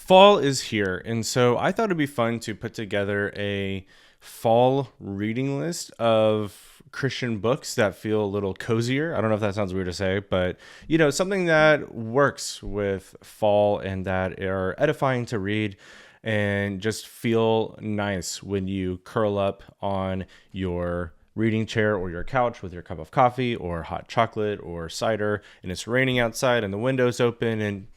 Fall is here, and so I thought it'd be fun to put together a fall reading list of Christian books that feel a little cozier. I don't know if that sounds weird to say, but something that works with fall and that are edifying to read and just feel nice when you curl up on your reading chair or your couch with your cup of coffee or hot chocolate or cider, and it's raining outside and the window's open, and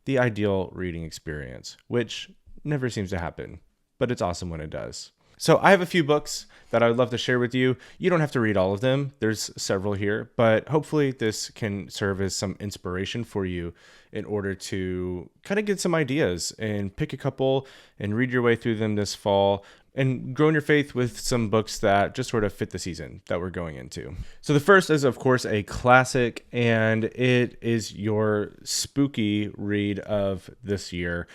the ideal reading experience, which never seems to happen, but it's awesome when it does. So I have a few books that I would love to share with you. You don't have to read all of them. There's several here, but hopefully this can serve as some inspiration for you in order to kind of get some ideas and pick a couple and read your way through them this fall and grow in your faith with some books that just sort of fit the season that we're going into. So the first is, of course, a classic, and it is your spooky read of this year,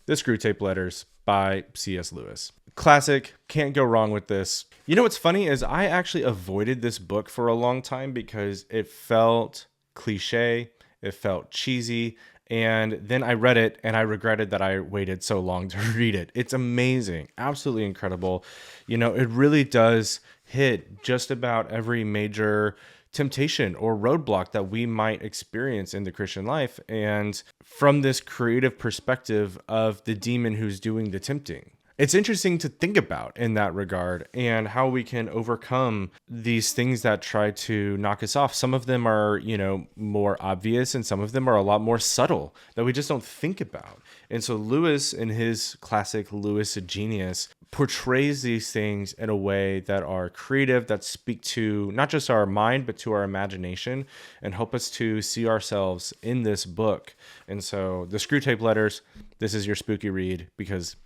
The Screwtape Letters by C.S. Lewis. Classic, can't go wrong with this. You know what's funny is I actually avoided this book for a long time because it felt cliche, it felt cheesy, and then I read it and I regretted that I waited so long to read it. It's amazing, absolutely incredible. It really does hit just about every major temptation or roadblock that we might experience in the Christian life, and from this creative perspective of the demon who's doing the tempting. It's interesting to think about in that regard and how we can overcome these things that try to knock us off. Some of them are, more obvious, and some of them are a lot more subtle that we just don't think about. And so Lewis, in his classic Lewis Genius, portrays these things in a way that are creative, that speak to not just our mind, but to our imagination, and help us to see ourselves in this book. And so The Screwtape Letters, this is your spooky read because,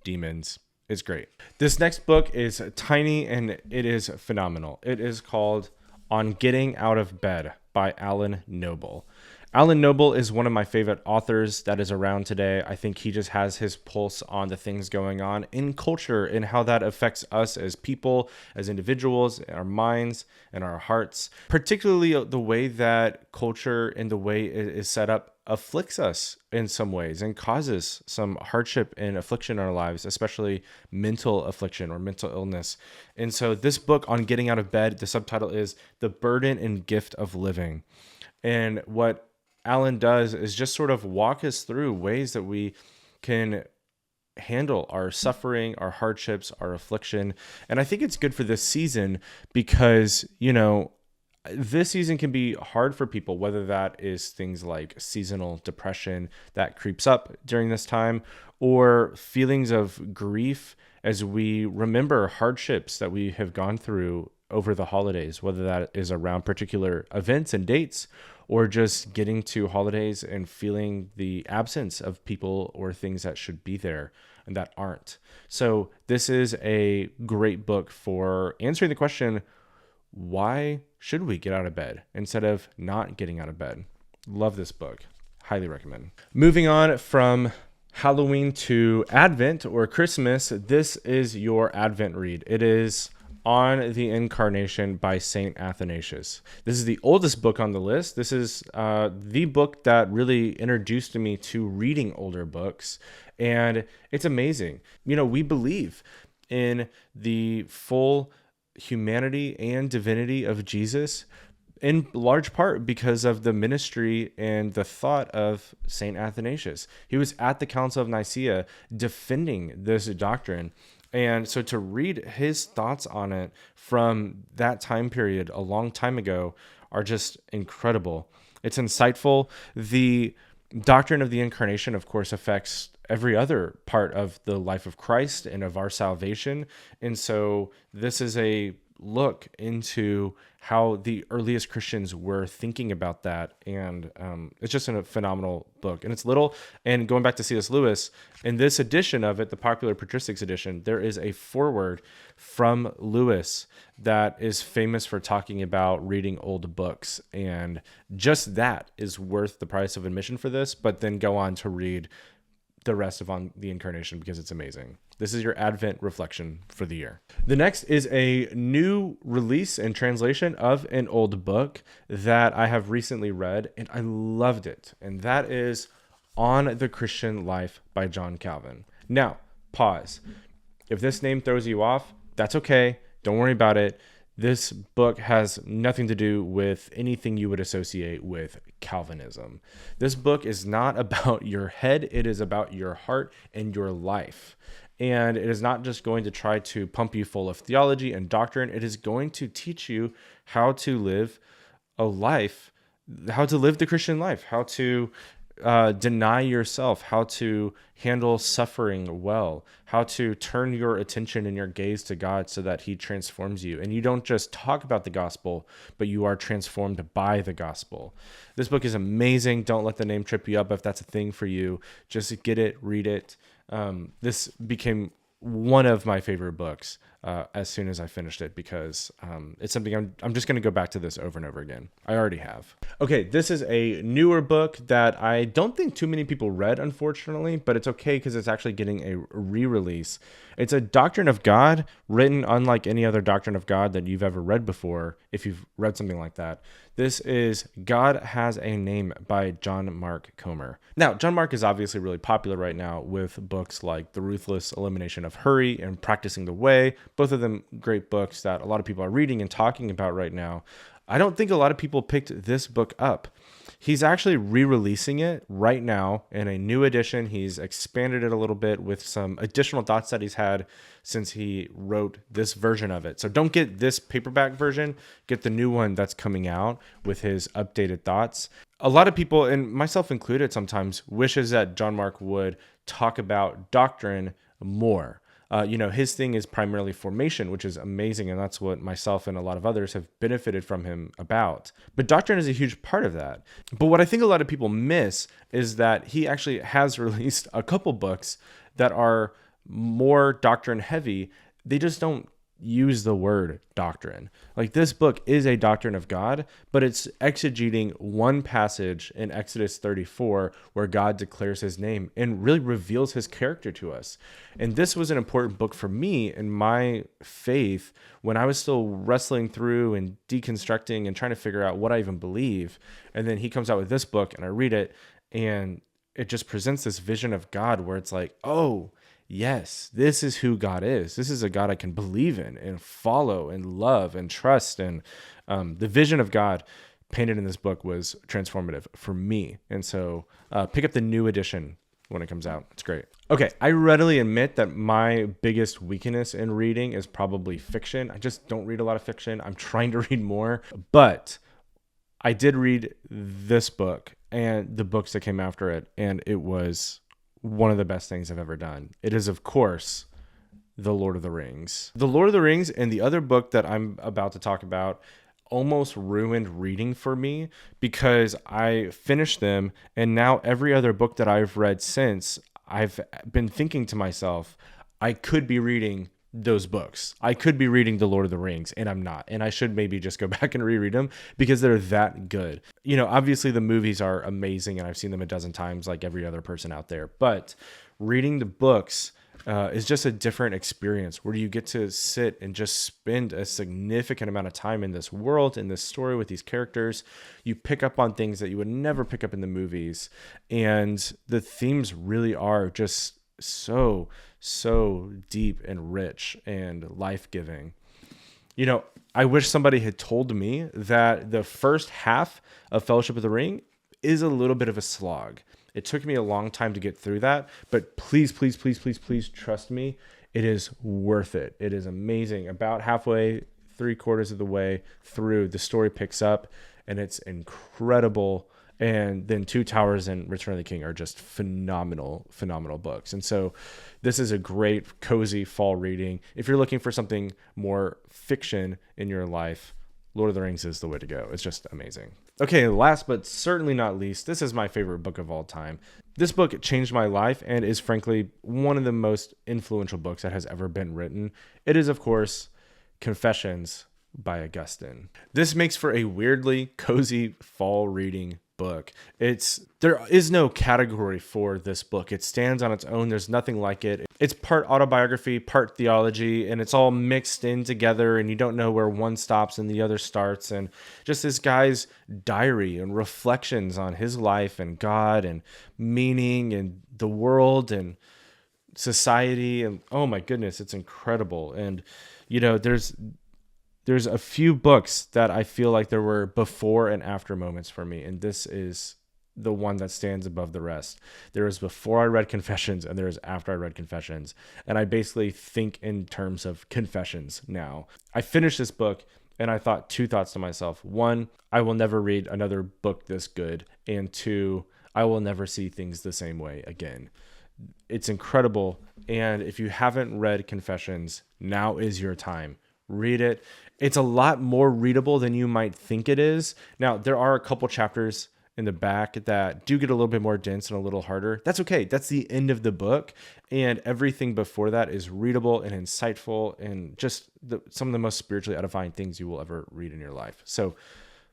demons. It's great. This next book is tiny and it is phenomenal. It is called On Getting Out of Bed by Alan Noble. Alan Noble is one of my favorite authors that is around today. I think he just has his pulse on the things going on in culture and how that affects us as people, as individuals, our minds and our hearts. Particularly the way that culture and the way it is set up afflicts us in some ways and causes some hardship and affliction in our lives, especially mental affliction or mental illness. And so this book, On Getting Out of Bed, the subtitle is The Burden and Gift of Living. And what Alan does is just sort of walk us through ways that we can handle our suffering, our hardships, our affliction. And I think it's good for this season because, this season can be hard for people, whether that is things like seasonal depression that creeps up during this time, or feelings of grief as we remember hardships that we have gone through over the holidays, whether that is around particular events and dates, or just getting to holidays and feeling the absence of people or things that should be there and that aren't. So this is a great book for answering the question, why should we get out of bed instead of not getting out of bed? Love this book. Highly recommend. Moving on from Halloween to Advent or Christmas, this is your Advent read. It is On the Incarnation by St. Athanasius. This is the oldest book on the list. This is the book that really introduced me to reading older books, and it's amazing. We believe in the full humanity and divinity of Jesus, in large part because of the ministry and the thought of St. Athanasius. He was at the Council of Nicaea defending this doctrine. And so to read his thoughts on it from that time period a long time ago are just incredible. It's insightful. The doctrine of the incarnation, of course, affects every other part of the life of Christ and of our salvation. And so this is a look into how the earliest Christians were thinking about that. And it's just a phenomenal book. And it's little. And going back to C.S. Lewis, in this edition of it, the Popular Patristics edition, there is a foreword from Lewis that is famous for talking about reading old books. And just that is worth the price of admission for this, but then go on to read the rest of On the Incarnation because it's amazing. This is your Advent reflection for the year. The next is a new release and translation of an old book that I have recently read, and I loved it. And that is On the Christian Life by John Calvin. Now, pause. If this name throws you off, that's okay. Don't worry about it. This book has nothing to do with anything you would associate with Calvinism. This book is not about your head. It is about your heart and your life. And it is not just going to try to pump you full of theology and doctrine. It is going to teach you how to live a life, how to live the Christian life, how to deny yourself, how to handle suffering well, how to turn your attention and your gaze to God so that he transforms you. And you don't just talk about the gospel, but you are transformed by the gospel. This book is amazing. Don't let the name trip you up if that's a thing for you. Just get it, read it. This became one of my favorite books as soon as I finished it, because it's something I'm just going to go back to this over and over again. I already have. Okay, this is a newer book that I don't think too many people read, unfortunately, but it's okay because it's actually getting a re-release. It's a Doctrine of God written unlike any other Doctrine of God that you've ever read before, if you've read something like that. This is God Has a Name by John Mark Comer. Now, John Mark is obviously really popular right now with books like The Ruthless Elimination of Hurry and Practicing the Way, both of them great books that a lot of people are reading and talking about right now. I don't think a lot of people picked this book up. He's actually re-releasing it right now in a new edition. He's expanded it a little bit with some additional thoughts that he's had since he wrote this version of it. So don't get this paperback version, get the new one that's coming out with his updated thoughts. A lot of people, and myself included sometimes, wishes that John Mark would talk about doctrine more. His thing is primarily formation, which is amazing, and that's what myself and a lot of others have benefited from him about. But doctrine is a huge part of that. But what I think a lot of people miss is that he actually has released a couple books that are more doctrine heavy. They just don't use the word doctrine. Like, this book is a doctrine of God, but it's exegeting one passage in Exodus 34 where God declares his name and really reveals his character to us. And this was an important book for me in my faith when I was still wrestling through and deconstructing and trying to figure out what I even believe. And then he comes out with this book and I read it, and it just presents this vision of God where it's like, oh, yes, this is who God is. This is a God I can believe in and follow and love and trust. And the vision of God painted in this book was transformative for me. And so pick up the new edition when it comes out. It's great. Okay, I readily admit that my biggest weakness in reading is probably fiction. I just don't read a lot of fiction. I'm trying to read more. But I did read this book and the books that came after it, and it was one of the best things I've ever done. It is, of course, The Lord of the Rings. The Lord of the Rings and the other book that I'm about to talk about almost ruined reading for me because I finished them, and now every other book that I've read since, I've been thinking to myself, I could be reading those books. I could be reading The Lord of the Rings, and I'm not. And I should maybe just go back and reread them because they're that good. Obviously the movies are amazing, and I've seen them a dozen times like every other person out there. But reading the books is just a different experience where you get to sit and just spend a significant amount of time in this world, in this story with these characters. You pick up on things that you would never pick up in the movies. And the themes really are just so deep and rich and life-giving. I wish somebody had told me that the first half of Fellowship of the Ring is a little bit of a slog. It took me a long time to get through that, but please trust me, it is worth it. It is amazing. About halfway, 3/4 of the way through, the story picks up and it's incredible. And then Two Towers and Return of the King are just phenomenal books. And so this is a great, cozy fall reading. If you're looking for something more fiction in your life, Lord of the Rings is the way to go. It's just amazing. Okay, last but certainly not least, this is my favorite book of all time. This book changed my life and is frankly one of the most influential books that has ever been written. It is, of course, Confessions by Augustine. This makes for a weirdly cozy fall reading book. There is no category for this book. It stands on its own. There's nothing like it. It's part autobiography, part theology, and it's all mixed in together, and you don't know where one stops and the other starts. And just this guy's diary and reflections on his life and God and meaning and the world and society. And oh my goodness, it's incredible. And there's a few books that I feel like there were before and after moments for me, and this is the one that stands above the rest. There is before I read Confessions and there is after I read Confessions, and I basically think in terms of confessions now. I finished this book and I thought two thoughts to myself. One, I will never read another book this good, and two, I will never see things the same way again. It's incredible, and if you haven't read Confessions, now is your time. Read it. It's a lot more readable than you might think it is. Now, there are a couple chapters in the back that do get a little bit more dense and a little harder. That's okay. That's the end of the book. And everything before that is readable and insightful and just some of the most spiritually edifying things you will ever read in your life. So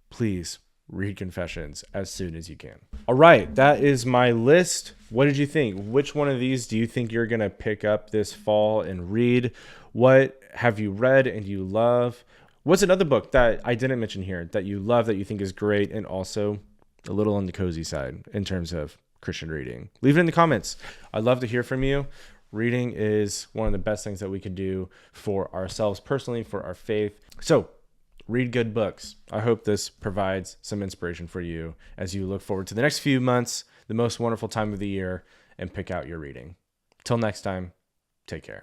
please read Confessions as soon as you can. All right, that is my list. What did you think? Which one of these do you think you're going to pick up this fall and read? What have you read and you love? What's another book that I didn't mention here that you love, that you think is great, and also a little on the cozy side in terms of Christian reading? Leave it in the comments. I'd love to hear from you. Reading is one of the best things that we can do for ourselves personally, for our faith. So read good books. I hope this provides some inspiration for you as you look forward to the next few months, the most wonderful time of the year, and pick out your reading. Till next time, take care.